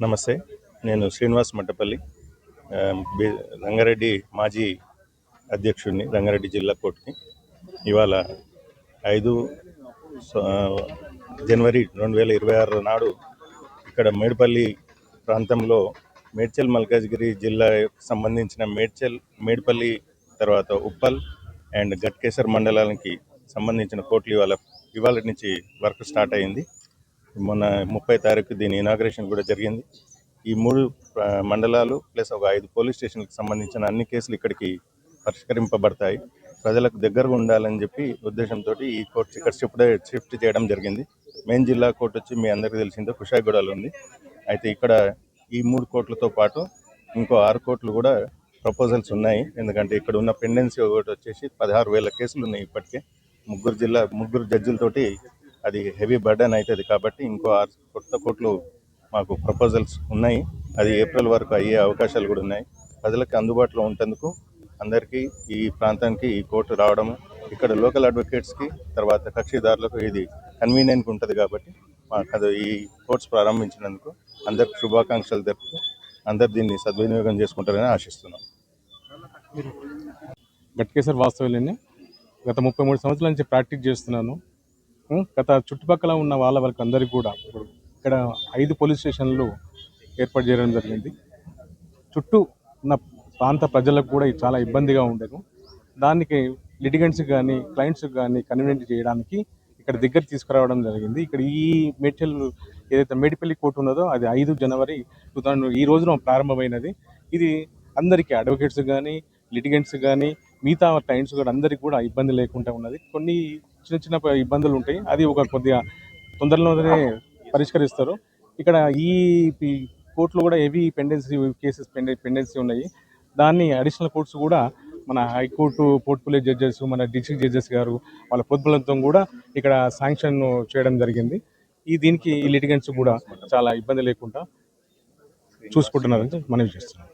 నమస్తే. నేను శ్రీనివాస్ మట్టపల్లి, రంగారెడ్డి మాజీ అధ్యక్షుడిని, రంగారెడ్డి జిల్లా కోర్టుకి. ఇవాళ 5 జనవరి 2026 నాడు ఇక్కడ మేడ్పల్లి ప్రాంతంలో మేడ్చల్ మల్కాజ్గిరి జిల్లాకు సంబంధించిన మేడ్పల్లి, తర్వాత ఉప్పల్ అండ్ గట్కేసర్ మండలానికి సంబంధించిన కోర్టులు ఇవాళ నుంచి వర్క్ స్టార్ట్ అయింది. మొన్న 30 తారీఖు దీని ఇనాగ్రేషన్ కూడా జరిగింది. ఈ 3 మండలాలు ప్లస్ ఒక 5 పోలీస్ స్టేషన్కి సంబంధించిన అన్ని కేసులు ఇక్కడికి పరిష్కరింపబడతాయి. ప్రజలకు దగ్గరగా ఉండాలని చెప్పి ఉద్దేశంతో ఈ కోర్టు ఇక్కడ షిఫ్ట్ చేయడం జరిగింది. మెయిన్ జిల్లా కోర్టు వచ్చి మీ అందరికీ తెలిసిందే కుషాయిగూడలో ఉంది. అయితే ఇక్కడ ఈ 3 కోర్టులతో పాటు ఇంకో 6 కోర్టులు కూడా ప్రపోజల్స్ ఉన్నాయి. ఎందుకంటే ఇక్కడ ఉన్న పెండెన్సీ ఒకటి వచ్చేసి 16,000 కేసులు ఉన్నాయి. ఇప్పటికే ముగ్గురు జడ్జిలతోటి అది హెవీ బర్డన్ అవుతుంది. కాబట్టి ఇంకో 6 కొత్త కోర్టులు మాకు ప్రపోజల్స్ ఉన్నాయి. అది ఏప్రిల్ వరకు అయ్యే అవకాశాలు కూడా ఉన్నాయి. ప్రజలకు అందుబాటులో ఉంటేందుకు అందరికీ ఈ ప్రాంతానికి ఈ కోర్టు రావడము, ఇక్కడ లోకల్ అడ్వకేట్స్కి తర్వాత కక్షిదారులకు ఇది కన్వీనియంట్గా ఉంటుంది. కాబట్టి మాకు ఈ కోర్ట్స్ ప్రారంభించినందుకు అందరికి శుభాకాంక్షలు తెలుపుతూ అందరు దీన్ని సద్వినియోగం చేసుకుంటారని ఆశిస్తున్నాం. గట్కేసర్ వాస్తవ్యులని గత 33 సంవత్సరాల నుంచి ప్రాక్టీస్ చేస్తున్నాను. గత చుట్టుపక్కల ఉన్న వాళ్ళకి అందరికీ కూడా ఇక్కడ 5 పోలీస్ స్టేషన్లు ఏర్పాటు చేయడం జరిగింది. చుట్టూ ఉన్న ప్రాంత ప్రజలకు కూడా ఇది చాలా ఇబ్బందిగా ఉండేది. దానికి లిటిగెంట్స్కి కానీ క్లయింట్స్కి కానీ కన్వీనియంట్ చేయడానికి ఇక్కడ దగ్గర తీసుకురావడం జరిగింది. ఇక్కడ ఈ ఏదైతే మేడిపల్లి కోర్టు ఉన్నదో అది 5 జనవరి 2000 ఈ రోజున ప్రారంభమైనది. ఇది అందరికీ అడ్వకేట్స్ కానీ లిటిగెంట్స్ కానీ మిగతా క్లయింట్స్ కూడా అందరికీ కూడా ఇబ్బంది లేకుండా ఉన్నది. కొన్ని చిన్న ఇబ్బందులు ఉంటాయి, అది కొద్దిగా తొందరలోనే పరిష్కరిస్తారు. ఇక్కడ ఈ కోర్టులో కూడా హెవీ కేసెస్ పెండెన్సీ ఉన్నాయి. దాన్ని అడిషనల్ కోర్ట్స్ కూడా మన హైకోర్టు పోర్ట్ఫోలియో జడ్జెస్, మన డిస్ట్రిక్ట్ జడ్జెస్ గారు వాళ్ళ పొద్దులతో కూడా ఇక్కడ శాంక్షన్ చేయడం జరిగింది. దీనికి ఈ లిటిగెంట్స్ కూడా చాలా ఇబ్బంది లేకుండా చూసుకుంటున్నారని మనవి చేస్తున్నాం.